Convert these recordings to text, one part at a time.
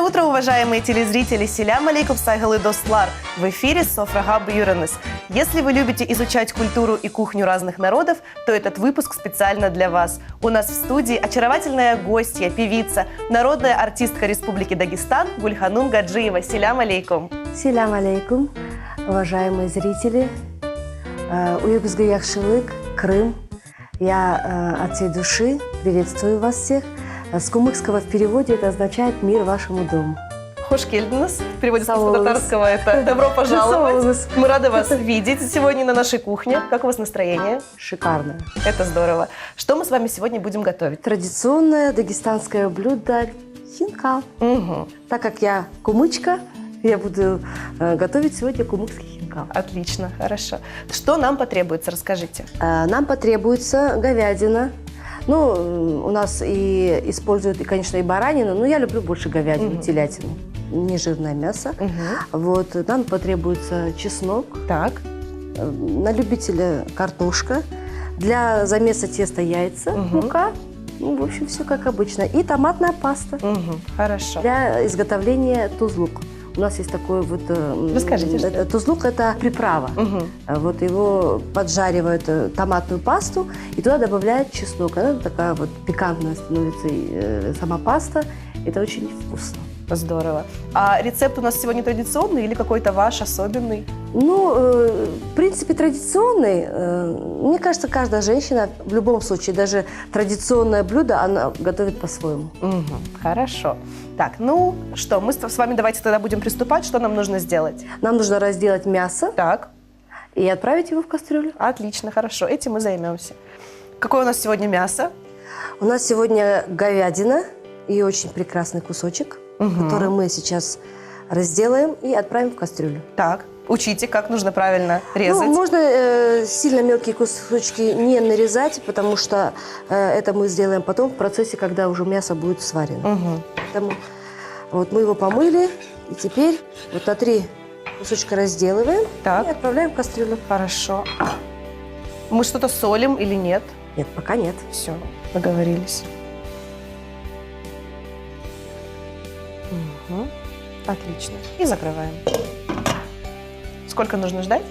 Доброе утро, уважаемые телезрители! Селям алейкум сайгалы достлар! В эфире Софрага Бюренес. Если вы любите изучать культуру и кухню разных народов, то этот выпуск специально для вас. У нас в студии очаровательная гостья, певица, народная артистка Республики Дагестан Гульханум Гаджиева. Селям алейкум! Селям алейкум, уважаемые зрители. Уюбизгы Яхшилык, Крым. Я от всей души приветствую вас всех. С кумыкского в переводе это означает «мир вашему дому». Хош келдинес. В переводе с татарского это «добро пожаловать». Мы рады вас видеть сегодня на нашей кухне. Как у вас настроение? Шикарно. Это здорово. Что мы с вами сегодня будем готовить? Традиционное дагестанское блюдо хинкал. Угу. Так как я кумычка, я буду готовить сегодня кумыкский хинкал. Отлично, хорошо. Что нам потребуется, расскажите. Нам потребуется говядина. Ну, у нас и используют, и, конечно, и баранину, но я люблю больше говядину, телятину. Нежирное мясо. Вот, нам потребуется чеснок. Так. На любителя картошка. Для замеса теста яйца, мука. Ну, в общем, все как обычно. И томатная паста. Хорошо. Для изготовления тузлук. У нас есть такой вот... Расскажите, что тузлук – это приправа. Вот его поджаривают томатную пасту, и туда добавляют чеснок. Она такая вот пикантная становится сама паста. Это очень вкусно. Здорово. А рецепт у нас сегодня традиционный или какой-то ваш особенный? Ну, в принципе, традиционный. Мне кажется, каждая женщина, в любом случае, даже традиционное блюдо, она готовит по-своему. Хорошо. Так, ну что, мы с вами давайте тогда будем приступать. Что нам нужно сделать? Нам нужно разделать мясо Так. и отправить его в кастрюлю. Отлично, хорошо. Этим мы займемся. Какое у нас сегодня мясо? У нас сегодня говядина и очень прекрасный кусочек, который мы сейчас разделаем и отправим в кастрюлю. Так, учите, как нужно правильно резать. Ну, можно сильно мелкие кусочки не нарезать, потому что это мы сделаем потом в процессе, когда уже мясо будет сварено. Поэтому вот мы его помыли, и теперь вот на 3 кусочка разделываем и отправляем в кастрюлю. Хорошо. Мы что-то солим или нет? Нет, пока нет. Все, договорились. Отлично. И закрываем. Сколько нужно ждать?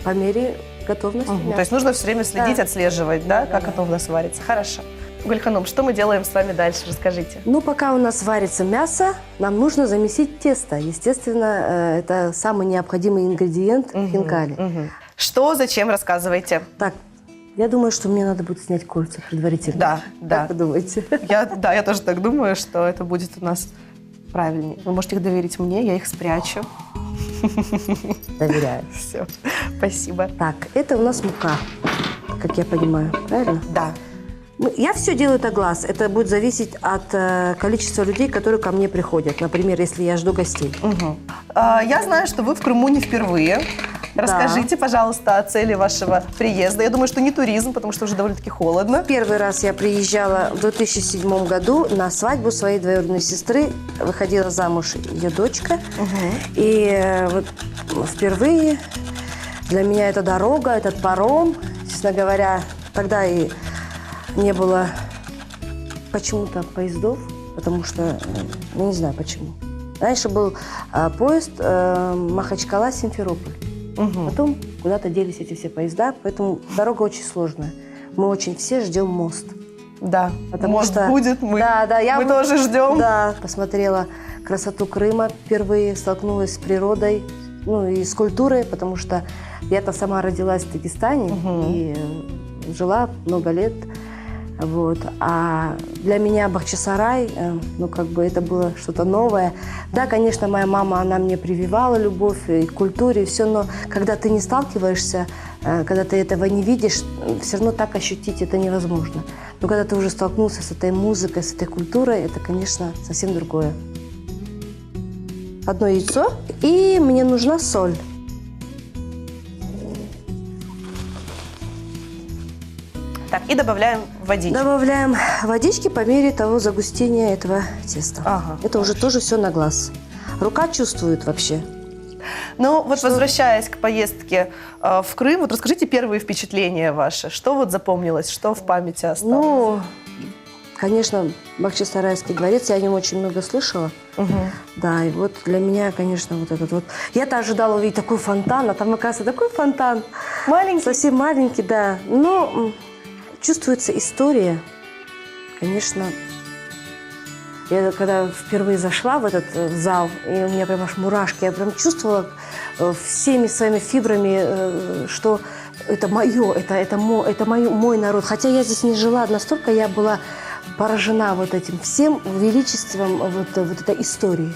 По мере готовности мяса. То есть нужно все время следить, отслеживать, да, как оно у нас варится. Хорошо. Гульханум, что мы делаем с вами дальше? Расскажите. Ну, пока у нас варится мясо, нам нужно замесить тесто. Естественно, это самый необходимый ингредиент в хинкале. Что, зачем, рассказывайте. Так, я думаю, что мне надо будет снять кольца предварительно. Да, да. Как вы думаете? Я тоже так думаю, что это будет у нас правильнее. Вы можете их доверить мне, я их спрячу. Доверяю. Все, спасибо. Так, это у нас мука, как я понимаю, правильно? Да. Я все делаю на глаз. Это будет зависеть от количества людей, которые ко мне приходят. Например, если я жду гостей. Я знаю, что вы в Крыму не впервые. Расскажите, пожалуйста, о цели вашего приезда. Я думаю, что не туризм, потому что уже довольно-таки холодно. Первый раз я приезжала в 2007 году на свадьбу своей двоюродной сестры. Выходила замуж ее дочка. И вот впервые для меня эта дорога, этот паром, честно говоря, тогда и не было почему-то поездов, потому что, я не знаю почему. Раньше был поезд Махачкала-Симферополь. Потом куда-то делись эти все поезда, поэтому дорога очень сложная. Мы очень все ждем мост. Да, потому мост что будет, мы мы тоже ждем. Да, посмотрела красоту Крыма впервые, столкнулась с природой, ну и с культурой, потому что я-то сама родилась в Дагестане и жила много лет. Вот. А для меня Бахчисарай, ну, как бы это было что-то новое. Да, конечно, моя мама, она мне прививала любовь и к культуре, и все, но когда ты не сталкиваешься, когда ты этого не видишь, все равно так ощутить это невозможно. Но когда ты уже столкнулся с этой музыкой, с этой культурой, это, конечно, совсем другое. Одно яйцо, и мне нужна соль. Так, и добавляем водички. Добавляем водички по мере того загустения этого теста. Это уже тоже все на глаз. Рука чувствует вообще. Ну, вот возвращаясь к поездке в Крым, вот расскажите первые впечатления ваши. Что вот запомнилось, что в памяти осталось? Ну, конечно, Бахчисарайский дворец, я о нем очень много слышала. Да, и вот для меня, конечно, вот этот вот... Я-то ожидала увидеть такой фонтан, а там, оказывается, такой фонтан. Маленький? Совсем маленький, да. Но чувствуется история, конечно. Я когда впервые зашла в этот зал, и у меня прям аж мурашки, я прям чувствовала всеми своими фибрами, что это мое, это мой народ. Хотя я здесь не жила, настолько я была поражена вот этим всем величеством вот этой истории.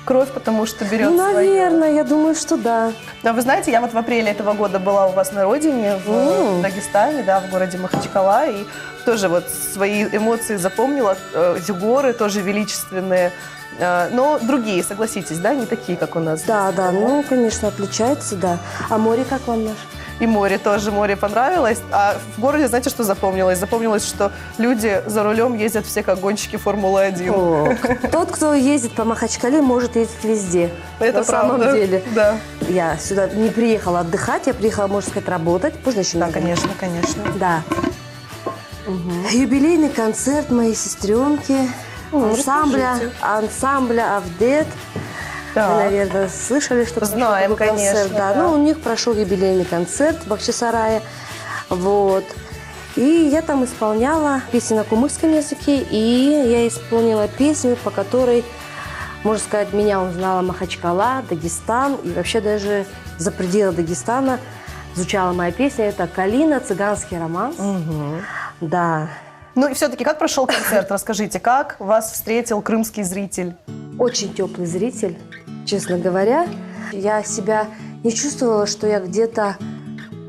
Кровь, потому что берет Ну, своё. наверное, я думаю, что да. Но вы знаете, я вот в апреле этого года была у вас на родине, в Дагестане, да, в городе Махачкала, и тоже вот свои эмоции запомнила. Эти горы тоже величественные, но другие, согласитесь, да, не такие, как у нас. Да, да, ну, конечно, отличается, да. А море как вам наше? И море тоже, море понравилось. А в городе, знаете, что запомнилось? Запомнилось, что люди за рулем ездят все как гонщики Формулы-1. О, тот, кто ездит по Махачкале, может ездить везде. Это на правда. самом деле. Да. Я сюда не приехала отдыхать, я приехала, можно сказать, работать. Можно еще Да, не конечно, конечно. Да. Юбилейный концерт моей сестренки, ансамбля «Авдет». Да. Вы, наверное, слышали, что прошел Знаем, такой концерт. конечно, Да. да. Ну, у них прошел юбилейный концерт в Бахчисарае. Вот. И я там исполняла песни на кумыкском языке, и я исполнила песню, по которой, можно сказать, меня узнала Махачкала, Дагестан, и вообще даже за пределы Дагестана звучала моя песня. Это «Калина. Цыганский романс». Да. Ну и все-таки, как прошел концерт? Расскажите, как вас встретил крымский зритель? Очень теплый зритель, честно говоря. Я себя не чувствовала, что я где-то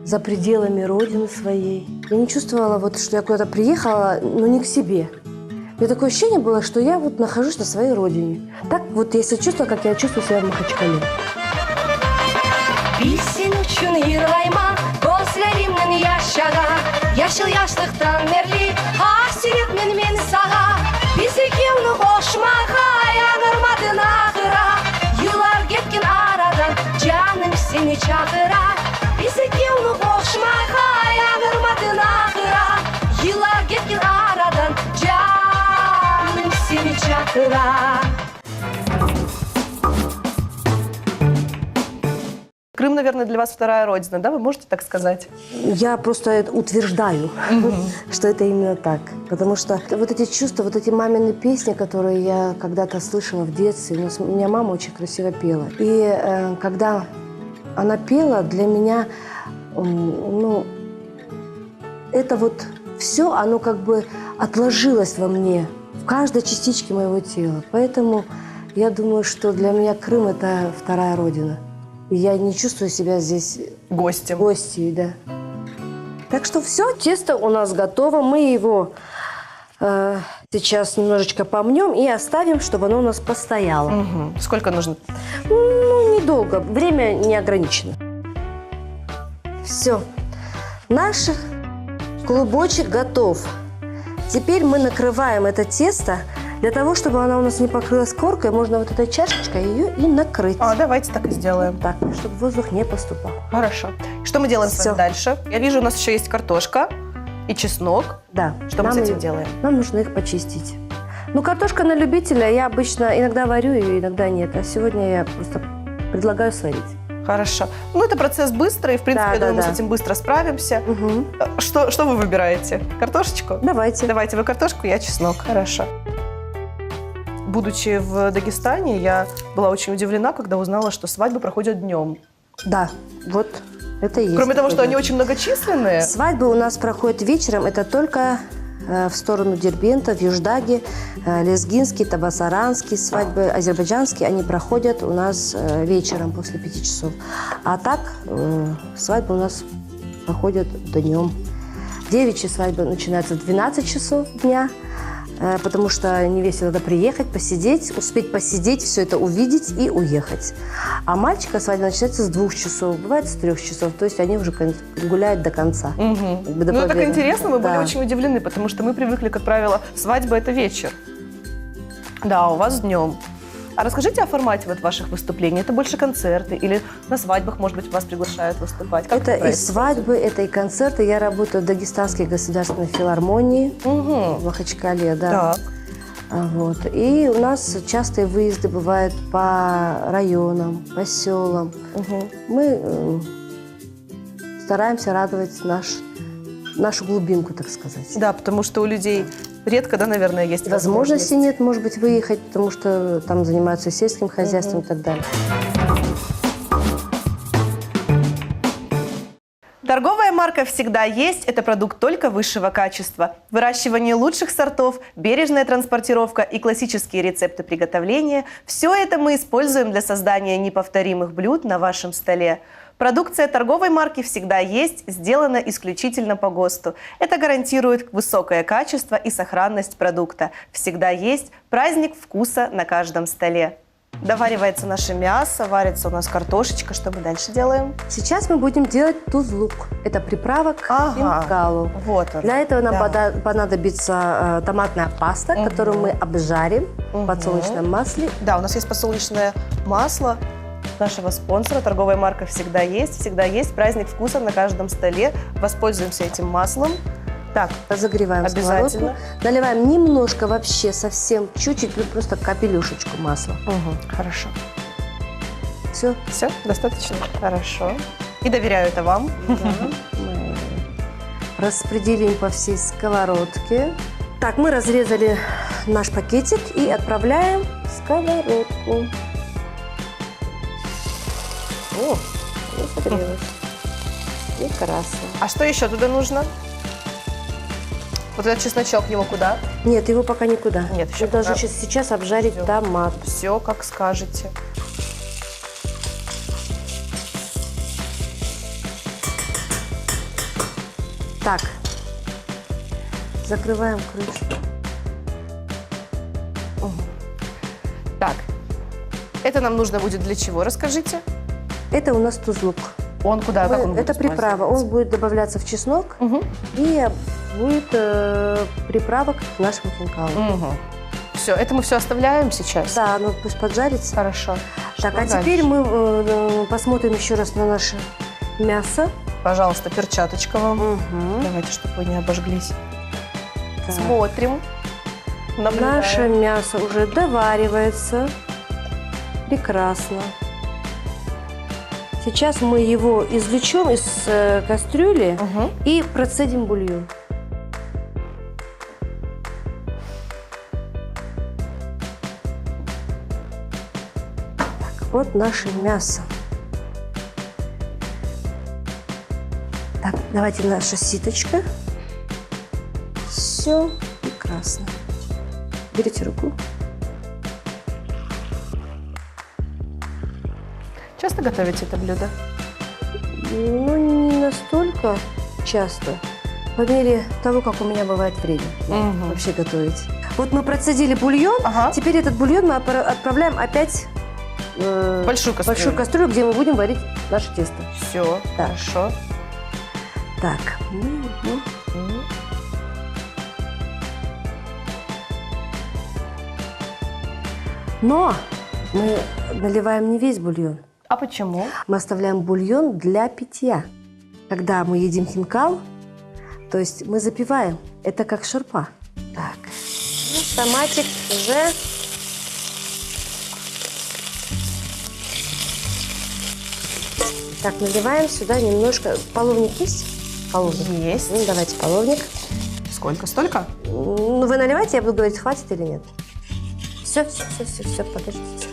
за пределами родины своей. Я не чувствовала, вот, что я куда-то приехала, но не к себе. У меня такое ощущение было, что я вот нахожусь на своей родине. Так вот я себя чувствовала, как я чувствую себя в Махачкале. Песен үшін йырлайма, көзләремнен яшаға. Яшыл яшьлыктан мерли, hasret мен саға. Biz екеуні қошмаға, янырмадың ақыра. Yıllar кеткен арадан, жаным сені чақыра. Biz екеуні қошмаға, янырмадың ақыра. Yıllar кеткен арадан, жаным сені чақыра. Крым, наверное, для вас вторая родина, да? Вы можете так сказать? Я просто утверждаю, что это именно так. Потому что вот эти чувства, вот эти мамины песни, которые я когда-то слышала в детстве, у меня мама очень красиво пела. И когда она пела, для меня, ну, это вот все, оно как бы отложилось во мне, в каждой частичке моего тела. Поэтому я думаю, что для меня Крым – это вторая родина. И я не чувствую себя здесь Гостем. гостьей, да. Так что все, тесто у нас готово. Мы его сейчас немножечко помнем и оставим, чтобы оно у нас постояло. Мгм. Сколько нужно? Ну, недолго. Время не ограничено. Все. Наш клубочек готов. Теперь мы накрываем это тесто. Для того, чтобы она у нас не покрылась коркой, можно вот этой чашечкой ее и накрыть. Давайте так и сделаем. Так, чтобы воздух не поступал. Хорошо. Что мы делаем с вами Всё. дальше? Я вижу, у нас еще есть картошка и чеснок. Да. Что мы с нам этим ее- делаем? Нам нужно их почистить. Ну, картошка на любителя. Я обычно иногда варю ее, иногда нет. А сегодня я просто предлагаю сварить. Хорошо. Ну, это процесс быстрый, и, в принципе, Да, я думаю, да, мы да. с этим быстро справимся. Угу. Что вы выбираете? Картошечку? Давайте. Давайте вы картошку, я чеснок. Хорошо. Будучи в Дагестане, я была очень удивлена, когда узнала, что свадьбы проходят днем. Да, вот это и есть. Кроме того, такой что они день. очень многочисленные. Свадьбы у нас проходят вечером. Это только в сторону Дербента, в Юждаге, Лезгинский, Табасаранский, свадьбы азербайджанские, они проходят у нас вечером после 5 часов. А так свадьбы у нас проходят днем. Девичья свадьба начинается в 12 часов дня, потому что невесте надо приехать, посидеть, успеть посидеть, все это увидеть и уехать. А мальчика свадьба начинается с 2 часов, бывает с 3 часов, то есть они уже гуляют до конца. Мгм. Как бы до Ну, так победы. интересно, мы были Да. очень удивлены, потому что мы привыкли, как правило, свадьба – это вечер. Да, у вас днем. А расскажите о формате вот ваших выступлений. Это больше концерты или на свадьбах, может быть, вас приглашают выступать? Как Это и происходит? свадьбы, это и концерты. Я работаю в Дагестанской государственной филармонии в Махачкале, да. Так. Вот. И у нас частые выезды бывают по районам, по селам. Мы стараемся радовать нашу глубинку, так сказать. Да, потому что у людей редко, да, наверное, есть Возможности нет, может быть, выехать, потому что там занимаются сельским хозяйством и так далее. Торговая марка «Всегда есть» – это продукт только высшего качества. Выращивание лучших сортов, бережная транспортировка и классические рецепты приготовления – все это мы используем для создания неповторимых блюд на вашем столе. Продукция торговой марки «Всегда есть» сделана исключительно по ГОСТу. Это гарантирует высокое качество и сохранность продукта. «Всегда есть» – праздник вкуса на каждом столе. Доваривается наше мясо, варится у нас картошечка. Что мы дальше делаем? Сейчас мы будем делать тузлук. Это приправа к хинкалу. Вот он. Для этого нам понадобится томатная паста, которую мы обжарим в подсолнечном масле. Да, у нас есть подсолнечное масло нашего спонсора. Торговая марка «Всегда есть». «Всегда есть» – праздник вкуса на каждом столе. Воспользуемся этим маслом. Так, разогреваем обязательно. сковородку. Наливаем немножко, вообще совсем чуть-чуть, просто капелюшечку масла. Хорошо. Все. Все? Достаточно? Хорошо. И доверяю это вам. Да. Мы распределим по всей сковородке. Так, мы разрезали наш пакетик и отправляем в сковородку. О, разогрелась. Прекрасно. А что еще туда нужно? Вот этот чесночок, его куда? Нет, его пока никуда. Нет, еще мы должны пока. сейчас обжарить Всё. томат. Все, как скажете. Так, закрываем крышку. Так, это нам нужно будет для чего? Расскажите. Это у нас тузлук. Он куда? Как он будет Это приправа. Он будет добавляться в чеснок и будет приправа к нашему хинкалу. Все, это мы все оставляем сейчас? Да, оно пусть поджарится. Хорошо. Так, Что а дальше? теперь мы посмотрим еще раз на наше мясо. Пожалуйста, перчаточка вам. Мгм. Давайте, чтобы вы не обожглись. Так. Смотрим. Наблюдаем. Наше мясо уже доваривается. Прекрасно. Сейчас мы его извлечем из кастрюли и процедим бульон. Так, вот наше мясо. Так, давайте наша ситочка. Все прекрасно. Берите руку. Часто готовите это блюдо? Ну, не настолько часто. По мере того, как у меня бывает время вообще готовить. Вот мы процедили бульон. Ага. Теперь этот бульон мы отправляем опять в Большую кастрюлю. большую кастрюлю, где мы будем варить наше тесто. Все, Так. хорошо. Так. Ну. Но мы наливаем не весь бульон. А почему? Мы оставляем бульон для питья. Когда мы едим хинкал, то есть мы запиваем. Это как шарпа. Так. Ну, томатик уже. Так, наливаем сюда немножко. Половник есть? Половник. Есть. Ну, давайте половник. Сколько? Столько? Ну, вы наливайте, я буду говорить, хватит или нет. Все, подождите.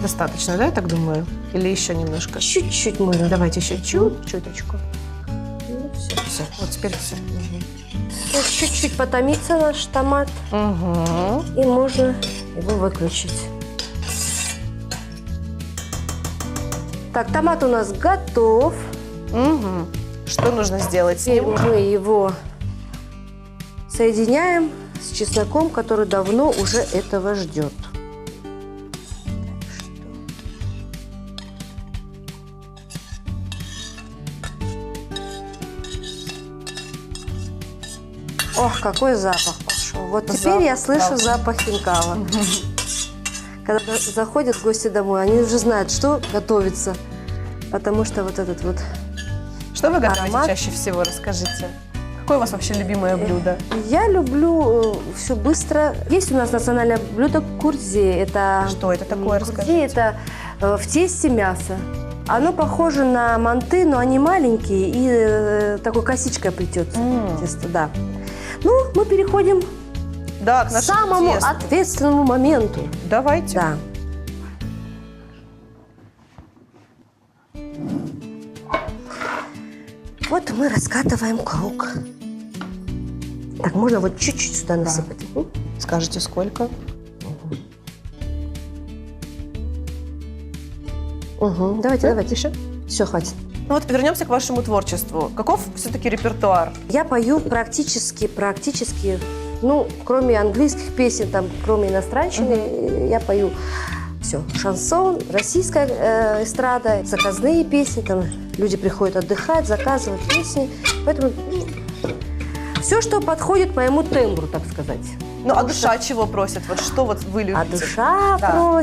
Достаточно, да, я так думаю? Или еще немножко? Чуть-чуть можно. Давайте еще чуточку. Ну, все. Все, вот теперь все. Чуть-чуть потомится наш томат. И можно его выключить. Так, томат у нас готов. Что нужно сделать с Теперь ним? мы его соединяем с чесноком, который давно уже этого ждет. Ох, какой запах пошел. Вот теперь Запах, я слышу да. запах хинкала. Когда заходят гости домой, они уже знают, что готовится. Потому что вот этот вот... Что вы готовите Аромат. чаще всего, расскажите? Какое у вас вообще любимое блюдо? Я люблю все быстро. Есть у нас национальное блюдо курдзе. Это... Что это такое, Курдзе расскажите? это в тесте мясо. Оно похоже на манты, но они маленькие и такой косичкой плетется тесто, да. Ну, мы переходим Да, к к нашему самому тесту. ответственному моменту. Давайте. Да. Вот мы раскатываем круг. Так, можно вот чуть-чуть сюда насыпать. Скажите, сколько? Угу. Давайте, давайте. Еще? Все, хватит. Ну вот вернемся к вашему творчеству. Каков все-таки репертуар? Я пою практически, ну, кроме английских песен, там, кроме иностранщины, я пою все. Шансон, российская эстрада, заказные песни, там люди приходят отдыхать, заказывают песни. Поэтому все, что подходит моему тембру, так сказать. Ну, а душа чего просит? Вот что вот вы любите? А душа Да.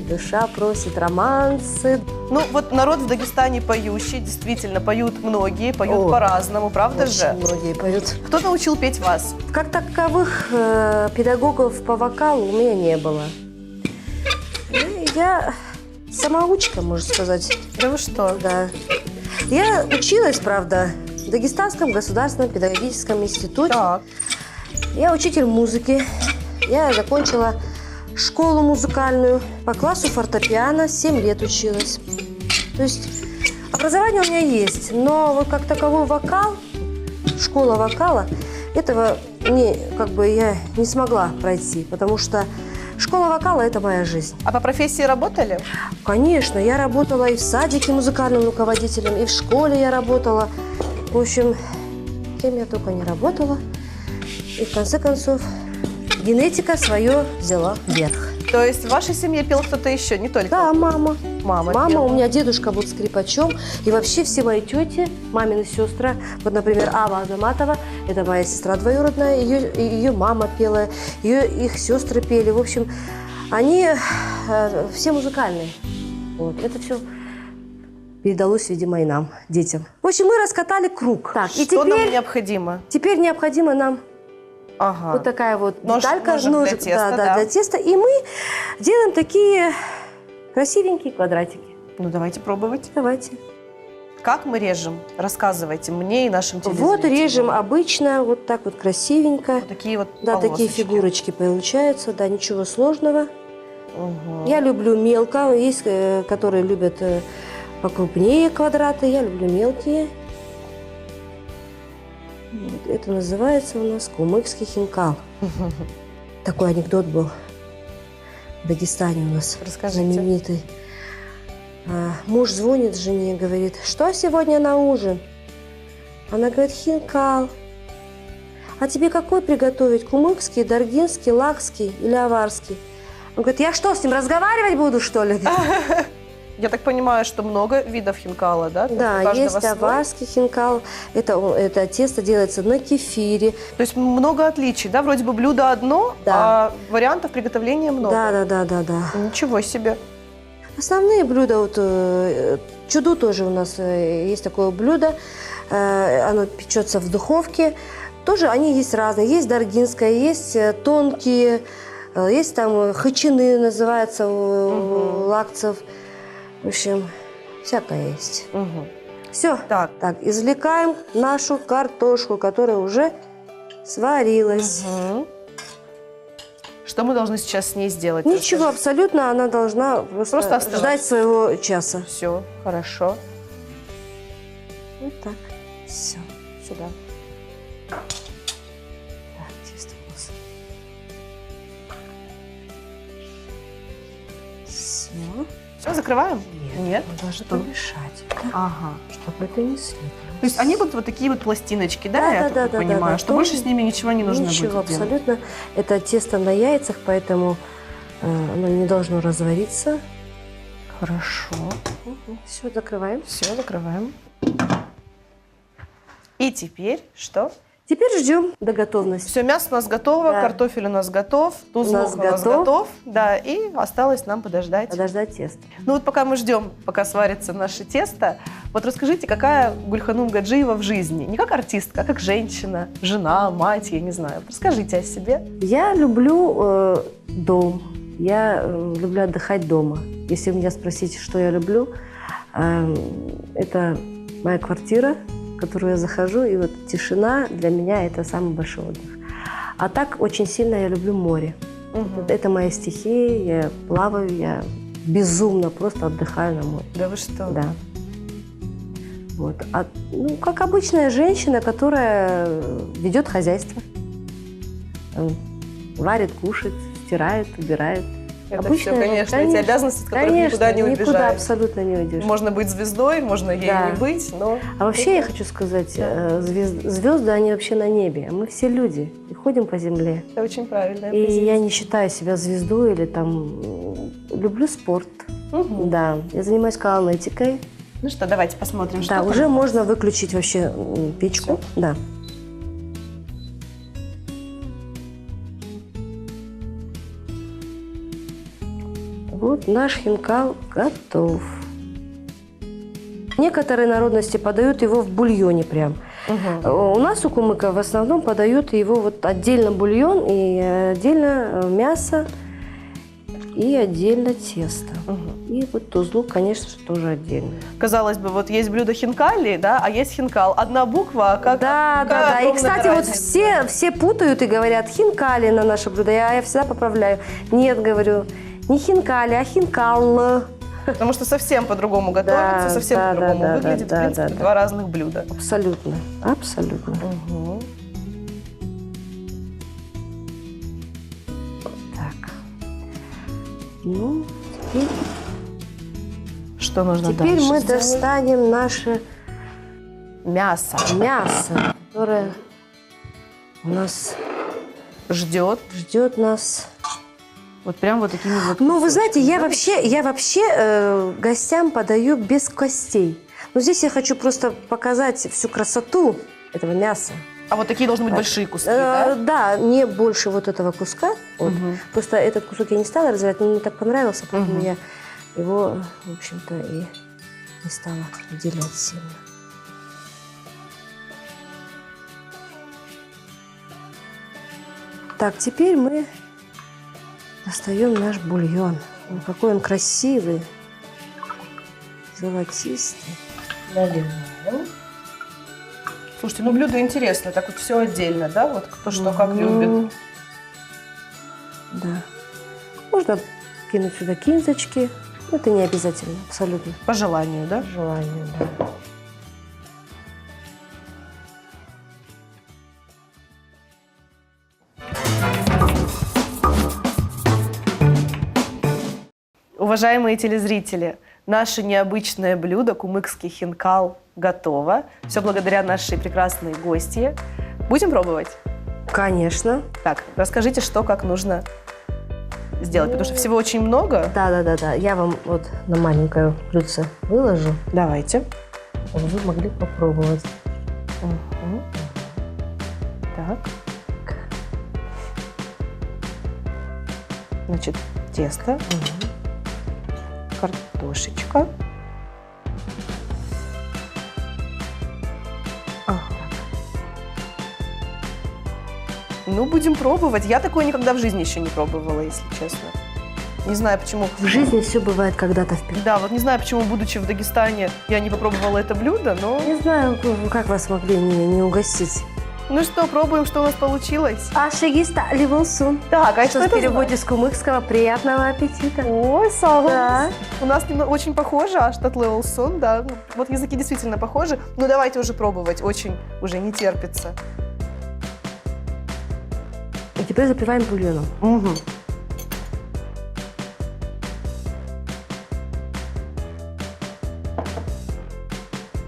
душа просит романсы. Ну, вот народ в Дагестане поющий, действительно, поют многие, поют О, по-разному, правда Очень же? многие поют. Кто научил петь вас? Как таковых педагогов по вокалу у меня не было. Я самоучка, можно сказать. Да вы что? Да. Я училась, правда, в Дагестанском государственном педагогическом институте. Так. Я учитель музыки. Я закончила школу музыкальную. По классу фортепиано 7 лет училась. То есть образование у меня есть, но вот как таковой вокал, школа вокала, этого я не смогла пройти, потому что школа вокала – это моя жизнь. А по профессии работали? Конечно, я работала и в садике музыкальным руководителем, и в школе я работала. В общем, кем я только не работала. И в конце концов, генетика свое взяла вверх. То есть в вашей семье пел кто-то еще, не только Да, мама. мама Мама, пела? у меня дедушка был скрипачом. И вообще все мои тети, мамины сестры, вот, например, Ава Азаматова, это моя сестра двоюродная, ее мама пела, их сестры пели. В общем, они все музыкальные. Вот, это все передалось, видимо, и нам, детям. В общем, мы раскатали круг. Так, и Что нам теперь, необходимо? теперь необходимо нам Ага. вот такая вот Ножик для теста, да. для теста. И мы делаем такие красивенькие квадратики. Ну, давайте пробовать. Давайте. Как мы режем? Рассказывайте мне и нашим телезрителям. Вот режем обычно, вот так вот красивенько. Вот такие вот Да, такие полосочки. фигурочки получаются, да, ничего сложного. Угу. Я люблю мелко, есть, которые любят покрупнее квадраты, я люблю мелкие. Вот, это называется у нас кумыкский хинкал. Такой анекдот был в Дагестане у нас, Расскажите. знаменитый. Муж звонит жене, говорит: что сегодня на ужин? Она говорит: хинкал. А тебе какой приготовить? Кумыкский, даргинский, лакский или аварский? Он говорит: я что, с ним разговаривать буду, что ли? Я так понимаю, что много видов хинкала, да? То Да, у каждого есть свой? аварский хинкал. Это тесто делается на кефире. То есть много отличий, да? Вроде бы блюдо одно, Да. а вариантов приготовления много. Да. Ничего себе. Основные блюда, вот чуду тоже у нас есть такое блюдо. Оно печется в духовке. Тоже они есть разные. Есть даргинское, есть тонкие, есть там хачины, называется, у лакцев. В общем, всякое есть. Угу. Все. Так. Так, извлекаем нашу картошку, которая уже сварилась. Мгм. Что мы должны сейчас с ней сделать? Ничего, абсолютно, она должна Просто остывать. ждать своего часа. Все, хорошо. Вот так. Все. Сюда. Так, тесто у нас. Все. Все, закрываем? Нет. Мы должны помешать, Ага. чтобы это не слипло. То есть они будут вот такие вот пластиночки, да, я так понимаю, что больше с ними ничего не нужно Ничего, будет делать. абсолютно. Это тесто на яйцах, поэтому оно не должно развариться. Хорошо. Все, закрываем. Все, закрываем. И теперь что? Теперь ждем до готовности. Все, мясо у нас готово, Да. картофель у нас готов, тузлук у нас готов. готов. Да, и осталось нам подождать. Подождать тесто. Ну вот пока мы ждем, пока сварится наше тесто, вот расскажите, какая Гульханум Гаджиева в жизни? Не как артистка, а как женщина, жена, мать, я не знаю. Расскажите о себе. Я люблю дом. Я люблю отдыхать дома. Если меня спросить, что я люблю, это моя квартира, в которую я захожу, и вот тишина для меня – это самый большой отдых. А так очень сильно я люблю море. Мгм. Это моя стихия, я плаваю, я безумно просто отдыхаю на море. Да вы что? Да. Вот. Ну, как обычная женщина, которая ведет хозяйство. Варит, кушает, стирает, убирает. Это Обычная все, жизнь. конечно, эти обязанности, от которых Конечно, никуда не никуда убежать. абсолютно не уйдешь. Можно быть звездой, можно ею Да. не быть, но... А вообще я хочу сказать, звезды, они вообще на небе, а мы все люди и ходим по земле. Это очень правильная И позиция. я не считаю себя звездой или там... Люблю спорт, Мгм. да. Я занимаюсь каланетикой. Ну что, давайте посмотрим, что Да, там. уже можно выключить вообще печку. Да. Вот наш хинкал готов. Некоторые народности подают его в бульоне прям. Мгм. У нас у кумыка в основном подают его вот отдельно бульон и отдельно мясо и отдельно тесто. Мгм. И вот тузлук, конечно же, тоже отдельно. Казалось бы, вот есть блюдо хинкали, да, а есть хинкал. Одна буква, а как Да, какая да, да. И, огромная кстати, вот разница. все путают и говорят хинкали на наше блюдо. Я всегда поправляю. Нет, говорю, не хинкали, а хинкал. Потому что совсем по-другому готовится, Да, совсем да, по-другому да, да, выглядит. да, в принципе, да, да. два разных блюда. Абсолютно, абсолютно. Мгм. Так. Ну, теперь, Что нужно теперь дальше мы сделать? достанем наше Мясо мясо, которое у нас ждет. ждет нас. Вот прям вот такими вот. Ну, вы знаете, я кусочками, вообще гостям подаю без костей. Но здесь я хочу просто показать всю красоту этого мяса. А вот такие должны быть большие куски, да? Да, не больше вот этого куска. Вот. Мгм. Просто этот кусок я не стала развивать, но мне так понравился, поэтому Мгм. я его, в общем-то, и не стала отделять сильно. Так, теперь мы достаем наш бульон. Ну, какой он красивый, золотистый. Наливаем. Слушайте, ну блюдо интересное, так вот все отдельно, да? Вот кто что как любит. Да. Можно кинуть сюда кинзочки. Это не обязательно, абсолютно. По желанию, да? По желанию, да. Уважаемые телезрители, наше необычное блюдо кумыкский хинкал готово. Все благодаря нашей прекрасной гостье. Будем пробовать? Конечно. Так, расскажите, что как нужно сделать, потому что всего очень много. Да. Я вам вот на маленькое блюдце выложу, Давайте. чтобы вы могли попробовать. Мгм. Так. Значит, тесто, картошечка. Ага. Ну, будем пробовать. Я такое никогда в жизни еще не пробовала, если честно. Не знаю, почему. В жизни все бывает когда-то вперед. Да, вот не знаю, почему, будучи в Дагестане, я не попробовала это блюдо, но... Не знаю, как вас могли не угостить. Ну что, пробуем, что у нас получилось. Ашигиста ливулсун. Так, а Что в переводе с кумыкского «приятного аппетита». Ой, сало. Да. У нас очень похоже, аж татлеолсон, да. Ну, вот языки действительно похожи. Ну, давайте уже пробовать. Очень уже не терпится. И теперь запиваем бульоном. Угу.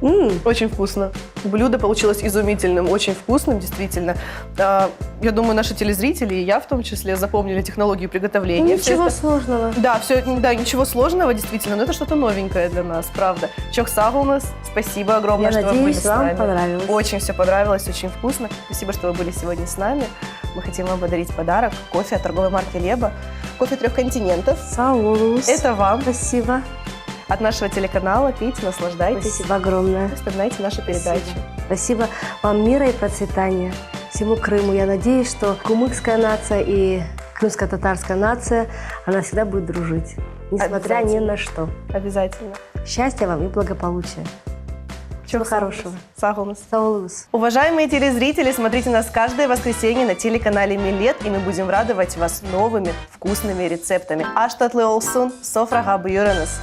Очень вкусно. Блюдо получилось изумительным, очень вкусным, действительно. Я думаю, наши телезрители, и я в том числе, запомнили технологию приготовления. Ничего сложного. Да, ничего сложного, действительно, но это что-то новенькое для нас, правда. Чок сагулнас, спасибо огромное, Я что вы были надеюсь, с вам нами. понравилось. Очень все понравилось, очень вкусно. Спасибо, что вы были сегодня с нами. Мы хотим вам подарить подарок. Кофе от торговой марки Леба. Кофе 3 континентов. Салус. Это вам. Спасибо. От нашего телеканала. Пейте, наслаждайтесь. Спасибо огромное. Вспоминайте наши передачи. Спасибо вам мира и процветания всему Крыму. Я надеюсь, что кумыкская нация и крымско-татарская нация, она всегда будет дружить, несмотря ни на что. Обязательно. Счастья вам и благополучия. Всего хорошего. Сагулнас. Салус. Уважаемые телезрители, смотрите нас каждое воскресенье на телеканале Милет, и мы будем радовать вас новыми вкусными рецептами. Аштатлы олсун, софрага буйоранас.